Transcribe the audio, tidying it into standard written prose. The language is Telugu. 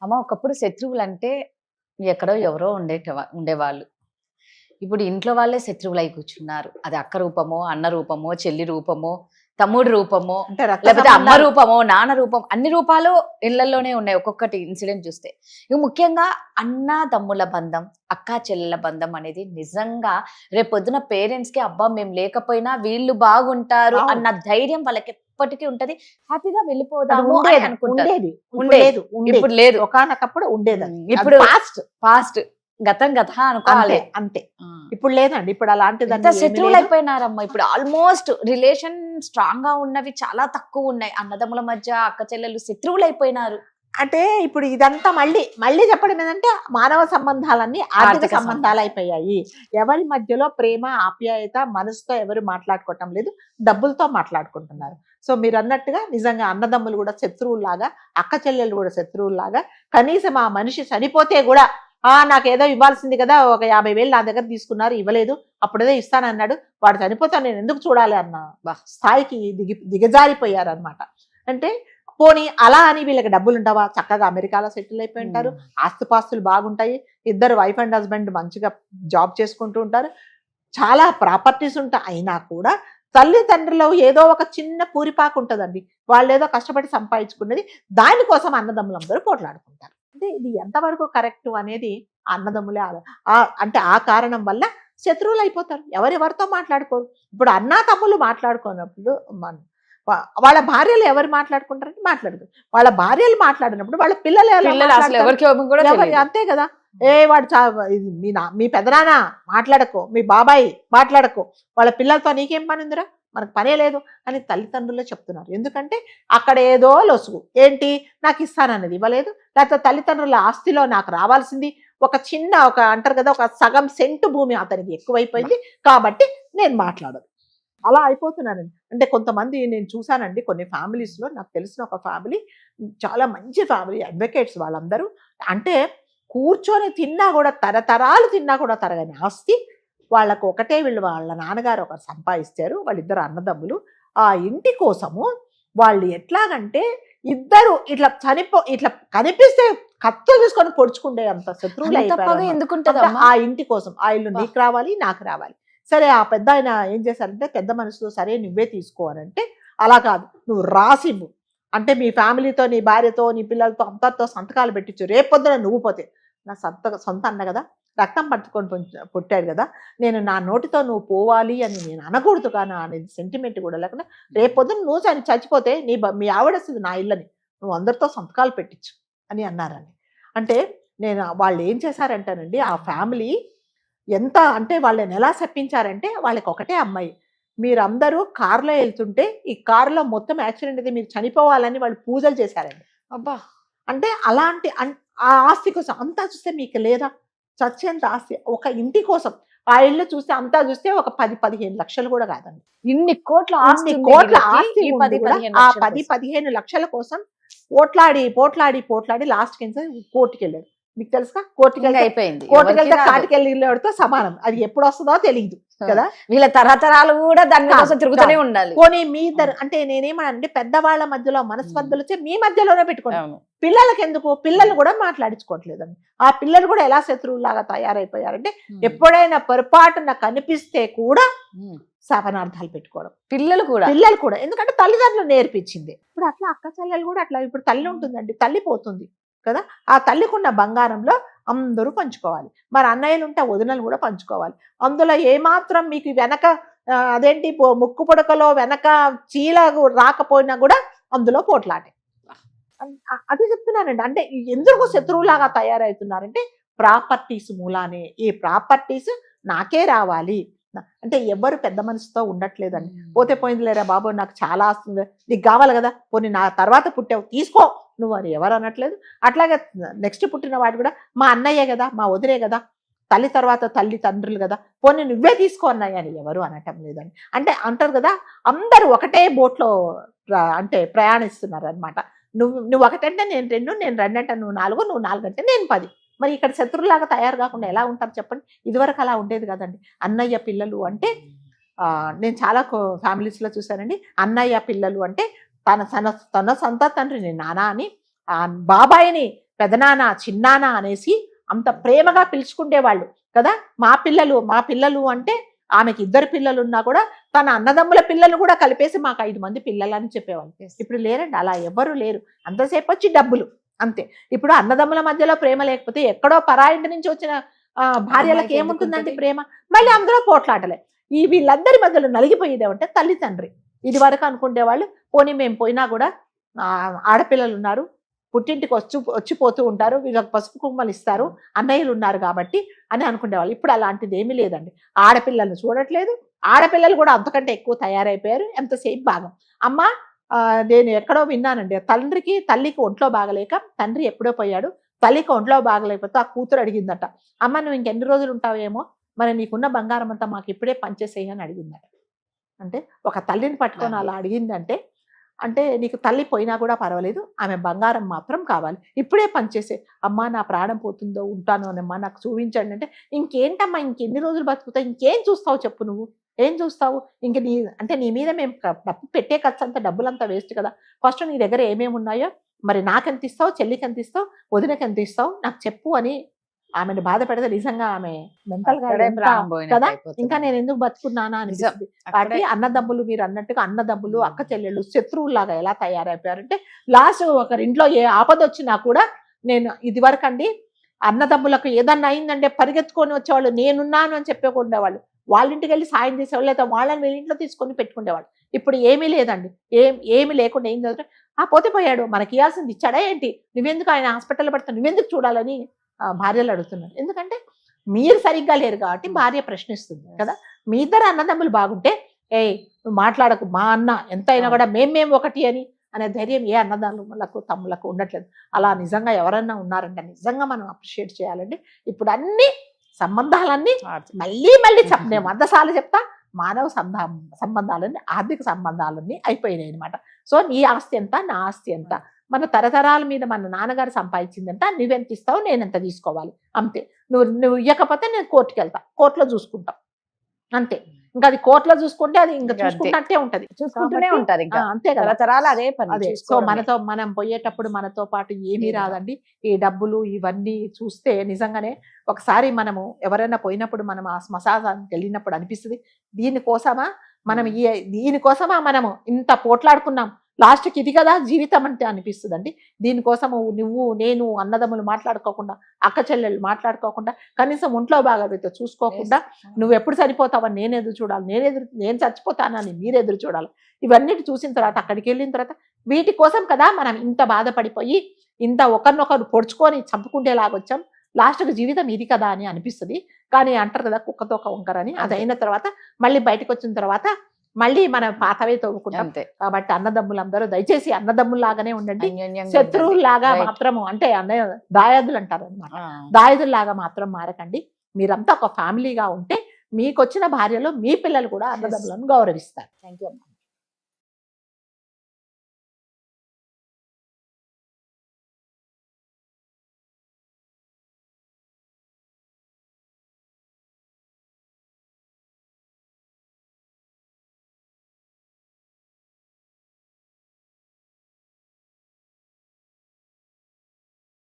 అమ్మ ఒకప్పుడు శత్రువులంటే ఎక్కడో ఎవరో ఉండేవాళ్ళు. ఇప్పుడు ఇంట్లో వాళ్ళే శత్రువులై కూర్చున్నారు. అది అక్క రూపమో, అన్న రూపమో, చెల్లి రూపమో, తమ్ముడు రూపమో, అంటే రక్త లేకపోతే అమ్మ సంబంధాలు. రూపమో, నాన్న రూపం అన్ని రూపాలు ఇళ్లలోనే ఉన్నాయి ఒక్కొక్కటి ఇన్సిడెంట్ చూస్తే. ఇక ముఖ్యంగా అన్న తమ్ముళ్ళ బంధం, అక్కా చెల్లెల బంధం అనేది నిజంగా రేపొద్దున పేరెంట్స్‌కి అబ్బా! మేము లేకపోయినా వీళ్ళు బాగుంటారు అవును. అన్న ధైర్యం వాళ్ళకి ఎప్పటికీ ఉంటది. హ్యాపీగా అది వెళ్ళిపోదాము అని ఉండేది అనుకుంటారు. ఉండేది ఇప్పుడు ఉండేది. లేదు ఉండేది. ఇప్పుడు లేదు. ఒకానొకప్పుడు ఉండేది అది. ఇప్పుడు పాస్ట్ పాస్ట్ గతం గతం అంతే అనుకోవాలి. అంతే. ఆ. ఇప్పుడు లేదండి. ఇప్పుడు ఎంత అలాంటిదన్నీ ఏమీ శత్రువులు లేదు. అయిపోయినారమ్మా ఇప్పుడు ఆల్మోస్ట్ రిలేషన్ స్ట్రాంగ్ గా ఉన్నవి చాలా తక్కువ ఉన్నాయి. అన్నదమ్ముల మధ్య అక్క చెల్లెలు శత్రువులు అయిపోయినారు. అంటే ఇప్పుడు ఇదంతా మళ్ళీ మళ్ళీ చెప్పడం ఏంటంటే మానవ సంబంధాలన్నీ ఆర్థిక ఆర్థిక సంబంధాలు అయిపోయాయి. ఎవరి మధ్యలో ప్రేమ ఆప్యాయత మనసుతో ఎవరు మాట్లాడుకోవటం లేదు, డబ్బులతో మాట్లాడుకుంటున్నారు. సో మీరు అన్నట్టుగా నిజంగా అన్నదమ్ములు కూడా శత్రువుల్లాగా, అక్క చెల్లెలు కూడా శత్రువుల్లాగా, కనీసం ఆ మనిషి చనిపోతే కూడా నాకేదో ఇవ్వాల్సింది కదా, ఒక 50,000 నా దగ్గర తీసుకున్నారు ఇవ్వలేదు, అప్పుడేదో ఇస్తానన్నాడు, వాడు చనిపోతాను నేను ఎందుకు చూడాలి అన్న స్థాయికి దిగజారిపోయారనమాట. అంటే పోనీ అలా అని వీళ్ళకి డబ్బులు ఉండవా, చక్కగా అమెరికాలో సెటిల్ అయిపోయి ఉంటారు, ఆస్తిపాస్తులు బాగుంటాయి, ఇద్దరు వైఫ్ అండ్ హస్బెండ్ మంచిగా జాబ్ చేసుకుంటూ ఉంటారు, చాలా ప్రాపర్టీస్ ఉంటాయి, అయినా కూడా తల్లిదండ్రులు ఏదో ఒక చిన్న పూరిపాకు ఉంటుందండి, వాళ్ళు ఏదో కష్టపడి సంపాదించుకున్నది, దానికోసం అన్నదమ్ములందరూ పోట్లాడుకుంటారు. అంటే ఇది ఎంతవరకు కరెక్ట్ అనేది అన్నదమ్ములే అంటే ఆ కారణం వల్ల శత్రువులు అయిపోతారు, ఎవరెవరితో మాట్లాడుకోరు. ఇప్పుడు అన్నా తమ్ముళ్ళు మాట్లాడుకున్నప్పుడు వాళ్ళ భార్యలు ఎవరు మాట్లాడుకుంటారంటే మాట్లాడుకోరు, వాళ్ళ భార్యలు మాట్లాడినప్పుడు వాళ్ళ పిల్లలు ఎలా అసలు ఎవరికి కూడా అంతే కదా. వాడు మీ పెదనాన్న మాట్లాడకో, మీ బాబాయ్ మాట్లాడకో, వాళ్ళ పిల్లలతో నీకేం పని ఉందిరా, మనకు పనే లేదు అని తల్లిదండ్రులే చెప్తున్నారు. ఎందుకంటే అక్కడ ఏదో లొసుగు ఏంటి, నాకు ఇస్తానన్నది ఇవ్వలేదు, లేకపోతే తల్లిదండ్రుల ఆస్తిలో నాకు రావాల్సింది ఒక అంటారు కదా, ఒక సగం సెంటు భూమి అతనికి ఎక్కువైపోయింది కాబట్టి నేను మాట్లాడదు, అలా అయిపోతున్నానండి. అంటే కొంతమంది నేను చూశానండి కొన్ని ఫ్యామిలీస్లో, నాకు తెలిసిన ఒక ఫ్యామిలీ చాలా మంచి ఫ్యామిలీ, అడ్వకేట్స్ వాళ్ళందరూ, అంటే కూర్చొని తిన్నా కూడా తరతరాలు తిన్నా కూడా తరగని ఆస్తి వాళ్ళకు ఒకటే, వీళ్ళు వాళ్ళ నాన్నగారు ఒకరు సంపాదిస్తారు, వాళ్ళిద్దరు అన్నదమ్ములు, ఆ ఇంటి కోసము వాళ్ళు ఎట్లాగంటే ఇద్దరు ఇట్లా కనిపిస్తే కత్తులు తీసుకొని పొడుచుకుండే అంత శత్రువులు అయిపోయారు ఆ ఇంటి కోసం. ఆ ఇల్లు నీకు రావాలి నాకు రావాలి. సరే ఆ పెద్ద ఆయన ఏం చేశారంటే, పెద్ద మనసులో సరే నువ్వే తీసుకో అని అంటే, అలా కాదు నువ్వు రాసివ్వు, అంటే మీ ఫ్యామిలీతో నీ భార్యతో నీ పిల్లలతో అంతటితో సంతకాలు పెట్టించు, రేపొద్దున నువ్వు పోతే నా సొంత అన్న కదా, రక్తం పట్టుకొని పుట్టాడు కదా, నేను నా నోటితో నువ్వు పోవాలి అని నేను అనకూడదు కానీ అనేది సెంటిమెంట్ కూడా లేకుండా, రేపొద్దున నువ్వు చచ్చిపోతే మీ ఆవిడ వస్తుంది నా ఇల్లని, నువ్వు అందరితో సంతకాలు పెట్టించు అని అన్నారని. అంటే వాళ్ళు ఏం చేశారంటేనండి, ఆ ఫ్యామిలీ ఎంత అంటే వాళ్ళని ఎలా చెప్పించారంటే, వాళ్ళకి ఒకటే అమ్మాయి, మీరందరూ కారులో వెళ్తుంటే ఈ కారులో మొత్తం యాక్సిడెంట్ అయితే మీరు చనిపోవాలని వాళ్ళు పూజలు చేశారండి. అబ్బా, అంటే అలాంటి ఆ ఆస్తి కోసం అంతా చూస్తే మీకు లేదా, చచ్చేంత ఆస్తి ఒక ఇంటి కోసం, ఆ ఇల్లు చూస్తే అంతా చూస్తే ఒక 10-15 లక్షలు కూడా కాదండి, ఇన్ని కోట్ల ఆస్తి ఆ 10-15 లక్షల కోసం పోట్లాడి లాస్ట్ కింద కోర్టుకి వెళ్ళాడు. మీకు తెలుసా, కోర్టుకి వెళ్తే కాటికెళ్ళితో సమానం, అది ఎప్పుడు వస్తుందో తెలియదు కదా, వీళ్ళ తరతరాలు కూడా దాని కోసం తిరుగుతూనే ఉండాలి. పోనీ మీ ఇద్దరు అంటే నేనేమనంటే, పెద్దవాళ్ళ మధ్యలో మనస్పర్ధలు వచ్చి మీ మధ్యలోనే పెట్టుకోండి, పిల్లలకి ఎందుకు, పిల్లలు కూడా మాట్లాడించుకోవట్లేదండి. ఆ పిల్లలు కూడా ఎలా శత్రువులాగా తయారైపోయారంటే, ఎప్పుడైనా పొరపాటున కనిపిస్తే కూడా శాపనార్థాలు పెట్టుకోవడం, పిల్లలు కూడా ఎందుకంటే తల్లిదండ్రులు నేర్పించింది. ఇప్పుడు అట్లా అక్క చెల్లెలు కూడా అట్లా, ఇప్పుడు తల్లి ఉంటుందండి, తల్లి పోతుంది కదా, ఆ తల్లికున్న బంగారంలో అందరూ పంచుకోవాలి, మరి అన్నయ్యలు ఉంటే వదినలు కూడా పంచుకోవాలి. అందులో ఏమాత్రం మీకు వెనక అదేంటి ముక్కు పుడకలో వెనక చీల రాకపోయినా కూడా అందులో పోట్లాటే. అదే చెప్తున్నానండి, అంటే ఎందుకు శత్రువులాగా తయారవుతున్నారంటే ప్రాపర్టీస్ మూలానే, ఈ ప్రాపర్టీస్ నాకే రావాలి అంటే ఎవరు పెద్ద మనసుతో ఉండట్లేదండి. పోతే పోయింది లేరా బాబు, నాకు చాలా వస్తుంది, నీకు కావాలి కదా, పోనీ నా తర్వాత పుట్టావు తీసుకో నువ్వు అని ఎవరు అనట్లేదు. అట్లాగే నెక్స్ట్ పుట్టిన వాడు కూడా మా అన్నయ్యే కదా, మా వదిలే కదా, తల్లి తర్వాత తండ్రులు కదా, పోనీ నువ్వే తీసుకో అన్నయ్య అని ఎవరు అనటం లేదండి. అంటే అంటారు కదా, అందరూ ఒకటే బోట్లో అంటే ప్రయాణిస్తున్నారు అనమాట. నువ్వు ఒకటంటే నేను 2, నేను 2 అంటే నువ్వు 4, నువ్వు 4 అంటే నేను 10. మరి ఇక్కడ శత్రువులాగా తయారు కాకుండా ఎలా ఉంటారు చెప్పండి. ఇదివరకు అలా ఉండేది కదండి. అన్నయ్య పిల్లలు అంటే నేను చాలా ఫ్యామిలీస్లో చూశానండి, అన్నయ్య పిల్లలు అంటే తన సొంత తండ్రిని నాన్న అని, బాబాయిని పెదనాన్న చిన్నాన్న అనేసి అంత ప్రేమగా పిలుచుకుండేవాళ్ళు కదా. మా పిల్లలు అంటే ఆమెకి 2 పిల్లలు ఉన్నా కూడా తన అన్నదమ్ముల పిల్లలు కూడా కలిపేసి మాకు 5 మంది పిల్లలు అని చెప్పేవాళ్ళు. ఇప్పుడు లేరండి, అలా ఎవ్వరు లేరు. అంతసేపు వచ్చి డబ్బులు అంతే. ఇప్పుడు అన్నదమ్ముల మధ్యలో ప్రేమ లేకపోతే ఎక్కడో పరాయింటి నుంచి వచ్చిన భార్యలకు ఏముంటుందండి ప్రేమ? మళ్ళీ అందులో పోట్లాటలే. వీళ్ళందరి మధ్యలో నలిగిపోయేది ఏమంటే తల్లి తండ్రి. ఇది వరకు అనుకునేవాళ్ళు పోనీ మేము పోయినా కూడా ఆడపిల్లలు ఉన్నారు, పుట్టింటికి వచ్చిపోతూ ఉంటారు, వీళ్ళకి పసుపు కుమ్మలు ఇస్తారు, అన్నయ్యలు ఉన్నారు కాబట్టి అని అనుకునేవాళ్ళు. ఇప్పుడు అలాంటిది ఏమీ లేదండి. ఆడపిల్లలను చూడట్లేదు, ఆడపిల్లలు కూడా అంతకంటే ఎక్కువ తయారైపోయారు. ఎంతసేపు భాగం అమ్మ. నేను ఎక్కడో విన్నానండి, తల్లికి ఒంట్లో బాగలేక తండ్రి ఎప్పుడో పోయాడు, తల్లికి ఒంట్లో బాగలేకపోతే ఆ కూతురు అడిగిందట, అమ్మ నువ్వు ఇంకెన్ని రోజులు ఉంటావేమో, మరి నీకున్న బంగారం అంతా మాకు ఇప్పుడే పంచేసేయి అని అడిగిందట. అంటే ఒక తల్లిని పట్టుకొని అలా అడిగిందంటే అంటే నీకు తల్లి పోయినా కూడా పర్వాలేదు, ఆమె బంగారం మాత్రం కావాలి, ఇప్పుడే పనిచేసే. అమ్మ నా ప్రాణం పోతుందో ఉంటాను అనమ్మా, నాకు చూపించండి అంటే, ఇంకేంటమ్మా ఇంకెన్ని రోజులు బతుకుతావు, ఇంకేం చూస్తావు చెప్పు, నువ్వు ఏం చూస్తావు? ఇంక నీ మీద మేము డబ్బు పెట్టే ఖర్చు అంతా డబ్బులంతా వేస్ట్ కదా. ఫస్ట్ నీ దగ్గర ఏమేమి ఉన్నాయో మరి నాకెంత ఇస్తావు, చెల్లికి ఎంత ఇస్తావు, వదినకి ఎంత ఇస్తావు నాకు చెప్పు అని ఆమెను బాధ పెడితే నిజంగా ఆమె మెంటల్ గా కదా, ఇంకా నేను ఎందుకు బతుకున్నానా అనిపిస్తుంది. కాబట్టి అన్నదమ్ములు, మీరు అన్నట్టుగా అన్నదమ్ములు అక్క చెల్లెళ్ళు శత్రువులాగా ఎలా తయారైపోయారంటే, లాస్ట్ ఒకరింట్లో ఏ ఆపద వచ్చినా కూడా నేను ఇది వరకు అండి అన్నదమ్ములకు ఏదన్నా అయిందంటే పరిగెత్తుకొని వచ్చేవాళ్ళు, నేనున్నాను అని చెప్పేకుండేవాళ్ళు. వాళ్ళ ఇంటికి వెళ్ళి సాయం చేసేవాళ్ళు, లేదా వాళ్ళని వీళ్ళ ఇంట్లో తీసుకొని పెట్టుకునేవాళ్ళు. ఇప్పుడు ఏమీ లేదండి, ఏమి లేకుండా ఏం చదివితే పోతే పోయాడు, మనకి ఇవ్వాల్సింది ఇచ్చాడా ఏంటి, నువ్వెందుకు ఆయన హాస్పిటల్లో పడతావు, నువ్వెందుకు చూడాలని భార్యలు అడుగుతున్నారు. ఎందుకంటే మీరు సరిగ్గా లేరు కాబట్టి భార్య ప్రశ్నిస్తుంది కదా. మీ ఇద్దరు అన్నదమ్ములు బాగుంటే నువ్వు మాట్లాడకు, మా అన్న ఎంతైనా కూడా మేము ఒకటి అనే ధైర్యం ఏ అన్నదమ్ములకు తమ్ములకు ఉండట్లేదు. అలా నిజంగా ఎవరన్నా ఉన్నారంటే నిజంగా మనం అప్రిషియేట్ చేయాలండి. ఇప్పుడు అన్ని సంబంధాలన్నీ మళ్ళీ నేను 100 సార్లు చెప్తా, మానవ సంబంధాలన్నీ ఆర్థిక సంబంధాలన్నీ అయిపోయినాయి అనమాట. సో నీ ఆస్తి ఎంత, నా ఆస్తి ఎంత, మన తరతరాల మీద మన నాన్నగారు సంపాదించిందంట, నువ్వెంత ఇస్తావు నేనెంత తీసుకోవాలి అంతే. నువ్వు ఇవ్వకపోతే నేను కోర్టుకి వెళ్తా, కోర్టులో చూసుకుంటాం అంతే. ఇంకా అది కోర్టులో చూసుకుంటే అది ఇంకా చూసుకుంటే ఉంటది, చూసుకుంటూనే ఉంటారు ఇంకా అంతే కదా, తరతరాలు అదే పని. సో మనం పోయేటప్పుడు మనతో పాటు ఏమీ రాదండి. ఈ డబ్బులు ఇవన్నీ చూస్తే నిజంగానే ఒకసారి మనము ఎవరైనా పోయినప్పుడు మనం ఆ శ్మశానానికి వెళ్ళినప్పుడు అనిపిస్తుంది, దీనికోసమా మనము ఇంత పోట్లాడుకున్నాం, లాస్ట్కి ఇది కదా జీవితం అంటే అనిపిస్తుందండి. దీనికోసము నేను అన్నదమ్ములు మాట్లాడుకోకుండా, అక్క చెల్లెళ్ళు మాట్లాడుకోకుండా, కనీసం ఒంట్లో బాగా చూసుకోకుండా, నువ్వు ఎప్పుడు చనిపోతావని నేను ఎదురు చూడాలి, నేను చచ్చిపోతానని మీరు ఎదురు చూడాలి. ఇవన్నిటి చూసిన తర్వాత అక్కడికి వెళ్ళిన తర్వాత వీటి కోసం కదా మనం ఇంత బాధపడిపోయి ఇంత ఒకరినొకరు పొడుచుకొని చంపుకుంటేలాగా వచ్చాం. లాస్ట్కి జీవితం ఇది కదా అని అనిపిస్తుంది. కానీ అంటారు కదా కుక్కతో ఒక వంకరని, అది అయిన తర్వాత మళ్ళీ బయటకు వచ్చిన తర్వాత మళ్ళీ మనం పాతవే తవ్వుకుంటాం. కాబట్టి అన్నదమ్ములందరూ దయచేసి అన్నదమ్ముల్లాగానే ఉండండి, శత్రువుల్లాగా మాత్రము అంటే దాయాదులు అంటారు అనమాట, దాయాదుల్లాగా మాత్రం మారకండి. మీరంతా ఒక ఫ్యామిలీగా ఉంటే మీకు వచ్చిన భార్యలో మీ పిల్లలు కూడా అన్నదమ్ములను గౌరవిస్తారు. థ్యాంక్ యూ అమ్మా.